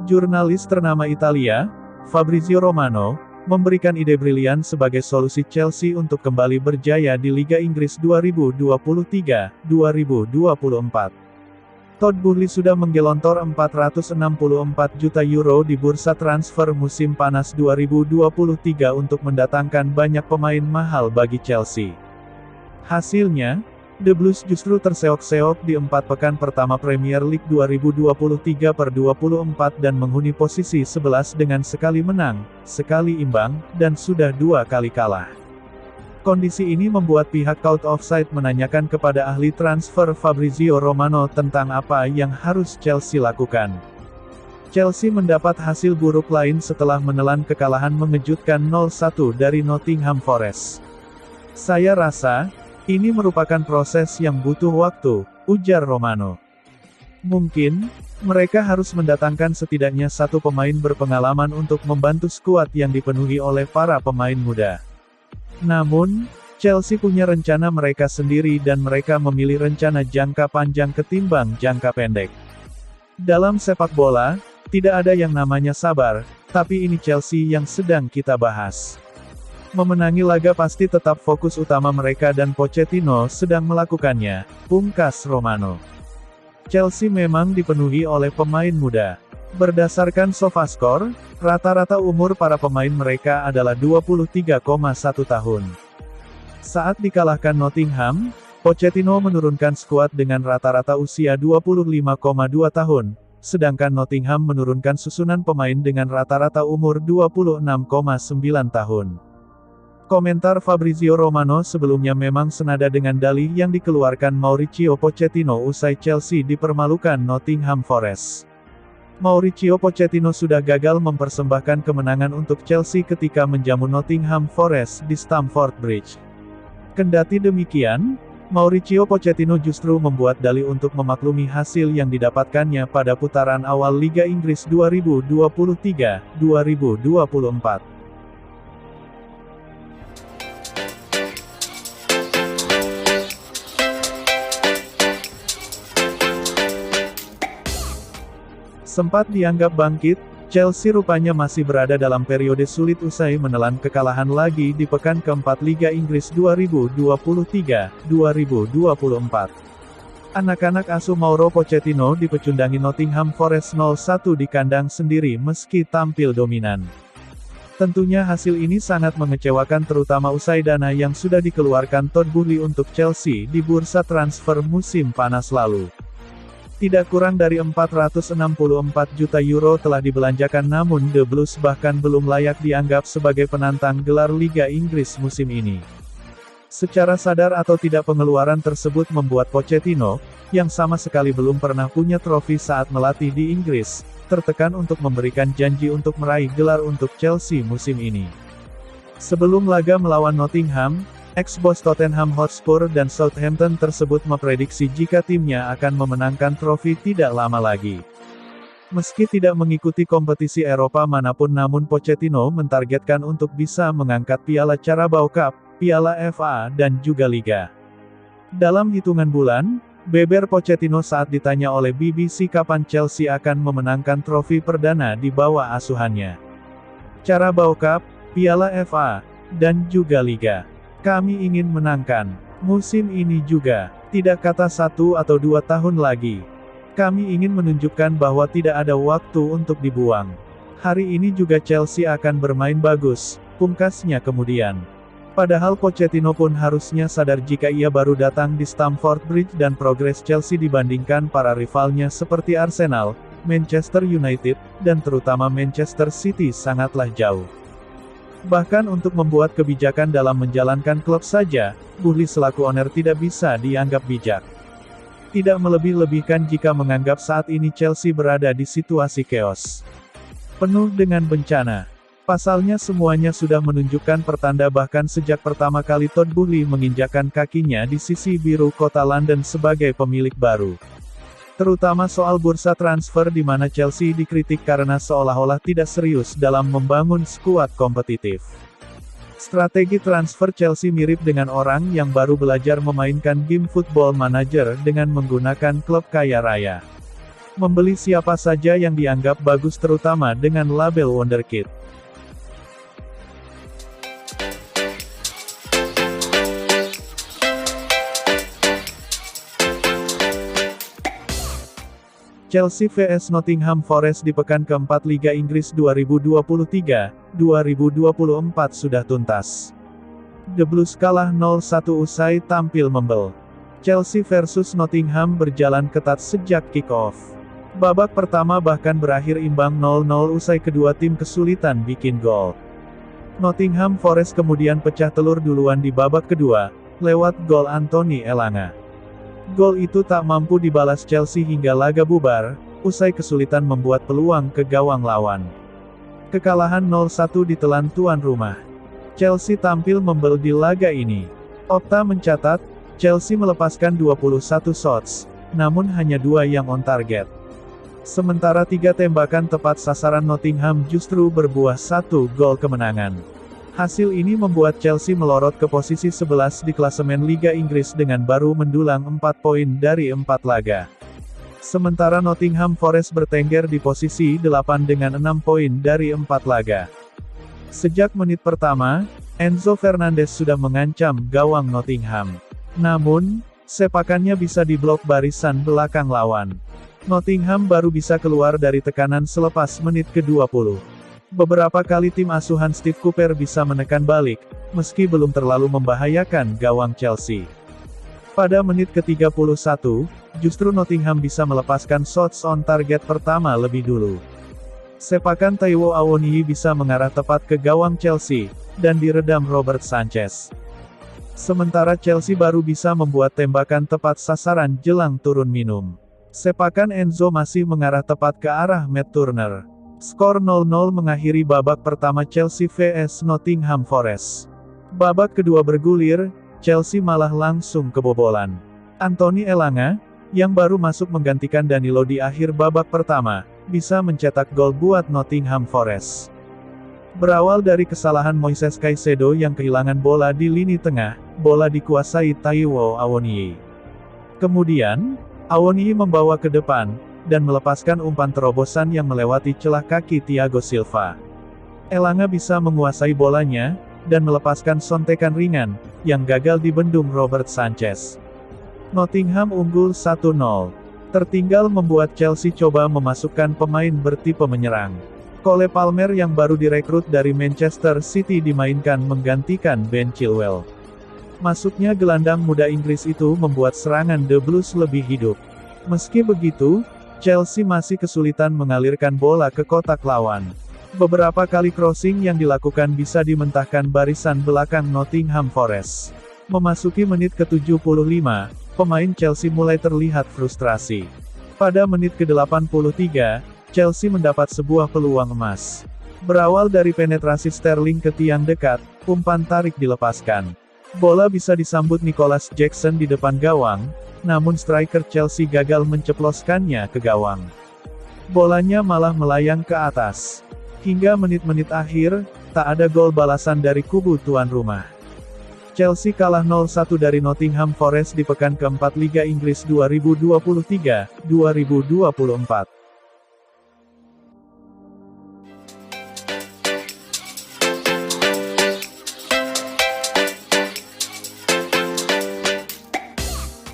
Jurnalis ternama Italia, Fabrizio Romano, memberikan ide brilian sebagai solusi Chelsea untuk kembali berjaya di Liga Inggris 2023-2024. Todd Boehly sudah menggelontor 464 juta euro di bursa transfer musim panas 2023 untuk mendatangkan banyak pemain mahal bagi Chelsea. Hasilnya, The Blues justru terseok-seok di 4 pekan pertama Premier League 2023/24 dan menghuni posisi 11 dengan sekali menang, sekali imbang, dan sudah 2 kali kalah. Kondisi ini membuat pihak Cult of Sight menanyakan kepada ahli transfer Fabrizio Romano tentang apa yang harus Chelsea lakukan. Chelsea mendapat hasil buruk lain setelah menelan kekalahan mengejutkan 0-1 dari Nottingham Forest. "Saya rasa, ini merupakan proses yang butuh waktu," ujar Romano. "Mungkin, mereka harus mendatangkan setidaknya 1 pemain berpengalaman untuk membantu skuad yang dipenuhi oleh para pemain muda. Namun, Chelsea punya rencana mereka sendiri dan mereka memilih rencana jangka panjang ketimbang jangka pendek. Dalam sepak bola, tidak ada yang namanya sabar, tapi ini Chelsea yang sedang kita bahas. Memenangi laga pasti tetap fokus utama mereka dan Pochettino sedang melakukannya," pungkas Romano. Chelsea memang dipenuhi oleh pemain muda. Berdasarkan SofaScore, rata-rata umur para pemain mereka adalah 23,1 tahun. Saat dikalahkan Nottingham, Pochettino menurunkan skuad dengan rata-rata usia 25,2 tahun, sedangkan Nottingham menurunkan susunan pemain dengan rata-rata umur 26,9 tahun. Komentar Fabrizio Romano sebelumnya memang senada dengan dalih yang dikeluarkan Mauricio Pochettino usai Chelsea dipermalukan Nottingham Forest. Mauricio Pochettino sudah gagal mempersembahkan kemenangan untuk Chelsea ketika menjamu Nottingham Forest di Stamford Bridge. Kendati demikian, Mauricio Pochettino justru membuat dalih untuk memaklumi hasil yang didapatkannya pada putaran awal Liga Inggris 2023-2024. Sempat dianggap bangkit, Chelsea rupanya masih berada dalam periode sulit usai menelan kekalahan lagi di pekan keempat Liga Inggris 2023-2024. Anak-anak asuh Mauro Pochettino dipecundangi Nottingham Forest 0-1 di kandang sendiri meski tampil dominan. Tentunya hasil ini sangat mengecewakan terutama usai dana yang sudah dikeluarkan Todd Boehly untuk Chelsea di bursa transfer musim panas lalu. Tidak kurang dari 464 juta euro telah dibelanjakan namun The Blues bahkan belum layak dianggap sebagai penantang gelar Liga Inggris musim ini. Secara sadar atau tidak pengeluaran tersebut membuat Pochettino, yang sama sekali belum pernah punya trofi saat melatih di Inggris, tertekan untuk memberikan janji untuk meraih gelar untuk Chelsea musim ini. Sebelum laga melawan Nottingham, ex-bos Tottenham Hotspur dan Southampton tersebut memprediksi jika timnya akan memenangkan trofi tidak lama lagi. Meski tidak mengikuti kompetisi Eropa manapun namun Pochettino mentargetkan untuk bisa mengangkat Piala Carabao Cup, Piala FA dan juga Liga. Dalam hitungan bulan, beber Pochettino saat ditanya oleh BBC kapan Chelsea akan memenangkan trofi perdana di bawah asuhannya. Carabao Cup, Piala FA, dan juga Liga. Kami ingin menangkan musim ini juga, tidak kata 1 atau 2 tahun lagi. Kami ingin menunjukkan bahwa tidak ada waktu untuk dibuang. Hari ini juga Chelsea akan bermain bagus, pungkasnya kemudian. Padahal Pochettino pun harusnya sadar jika ia baru datang di Stamford Bridge dan progres Chelsea dibandingkan para rivalnya seperti Arsenal, Manchester United, dan terutama Manchester City sangatlah jauh. Bahkan untuk membuat kebijakan dalam menjalankan klub saja, Boehly selaku owner tidak bisa dianggap bijak. Tidak melebih-lebihkan jika menganggap saat ini Chelsea berada di situasi chaos penuh dengan bencana. Pasalnya semuanya sudah menunjukkan pertanda bahkan sejak pertama kali Todd Boehly menginjakkan kakinya di sisi biru kota London sebagai pemilik baru. Terutama soal bursa transfer di mana Chelsea dikritik karena seolah-olah tidak serius dalam membangun skuad kompetitif. Strategi transfer Chelsea mirip dengan orang yang baru belajar memainkan game Football Manager dengan menggunakan klub kaya raya. Membeli siapa saja yang dianggap bagus terutama dengan label Wonderkid. Chelsea vs Nottingham Forest di pekan keempat Liga Inggris 2023-2024 sudah tuntas. The Blues kalah 0-1 usai tampil membel. Chelsea versus Nottingham berjalan ketat sejak kick-off. Babak pertama bahkan berakhir imbang 0-0 usai kedua tim kesulitan bikin gol. Nottingham Forest kemudian pecah telur duluan di babak kedua, lewat gol Anthony Elanga. Gol itu tak mampu dibalas Chelsea hingga laga bubar, usai kesulitan membuat peluang ke gawang lawan. Kekalahan 0-1 ditelan tuan rumah. Chelsea tampil membel di laga ini. Opta mencatat, Chelsea melepaskan 21 shots, namun hanya 2 yang on target. Sementara 3 tembakan tepat sasaran Nottingham justru berbuah 1 gol kemenangan. Hasil ini membuat Chelsea melorot ke posisi 11 di klasemen Liga Inggris dengan baru mendulang 4 poin dari 4 laga. Sementara Nottingham Forest bertengger di posisi 8 dengan 6 poin dari 4 laga. Sejak menit pertama, Enzo Fernandez sudah mengancam gawang Nottingham. Namun, sepakannya bisa diblok barisan belakang lawan. Nottingham baru bisa keluar dari tekanan selepas menit ke-20. Beberapa kali tim asuhan Steve Cooper bisa menekan balik, meski belum terlalu membahayakan gawang Chelsea. Pada menit ke-31, justru Nottingham bisa melepaskan shots on target pertama lebih dulu. Sepakan Taiwo Awoniyi bisa mengarah tepat ke gawang Chelsea, dan diredam Robert Sanchez. Sementara Chelsea baru bisa membuat tembakan tepat sasaran jelang turun minum. Sepakan Enzo masih mengarah tepat ke arah Matt Turner. Skor 0-0 mengakhiri babak pertama Chelsea vs Nottingham Forest. Babak kedua bergulir, Chelsea malah langsung kebobolan. Anthony Elanga, yang baru masuk menggantikan Danilo di akhir babak pertama, bisa mencetak gol buat Nottingham Forest. Berawal dari kesalahan Moises Caicedo yang kehilangan bola di lini tengah, bola dikuasai Taiwo Awoniyi. Kemudian, Awoniyi membawa ke depan, dan melepaskan umpan terobosan yang melewati celah kaki Thiago Silva. Elanga bisa menguasai bolanya, dan melepaskan sontekan ringan, yang gagal dibendung Robert Sanchez. Nottingham unggul 1-0. Tertinggal membuat Chelsea coba memasukkan pemain bertipe menyerang. Cole Palmer yang baru direkrut dari Manchester City dimainkan menggantikan Ben Chilwell. Masuknya gelandang muda Inggris itu membuat serangan The Blues lebih hidup. Meski begitu, Chelsea masih kesulitan mengalirkan bola ke kotak lawan. Beberapa kali crossing yang dilakukan bisa dimentahkan barisan belakang Nottingham Forest. Memasuki menit ke-75, pemain Chelsea mulai terlihat frustrasi. Pada menit ke-83, Chelsea mendapat sebuah peluang emas. Berawal dari penetrasi Sterling ke tiang dekat, umpan tarik dilepaskan. Bola bisa disambut Nicholas Jackson di depan gawang, namun striker Chelsea gagal menceploskannya ke gawang. Bolanya malah melayang ke atas. Hingga menit-menit akhir, tak ada gol balasan dari kubu tuan rumah. Chelsea kalah 0-1 dari Nottingham Forest di pekan keempat Liga Inggris 2023-2024.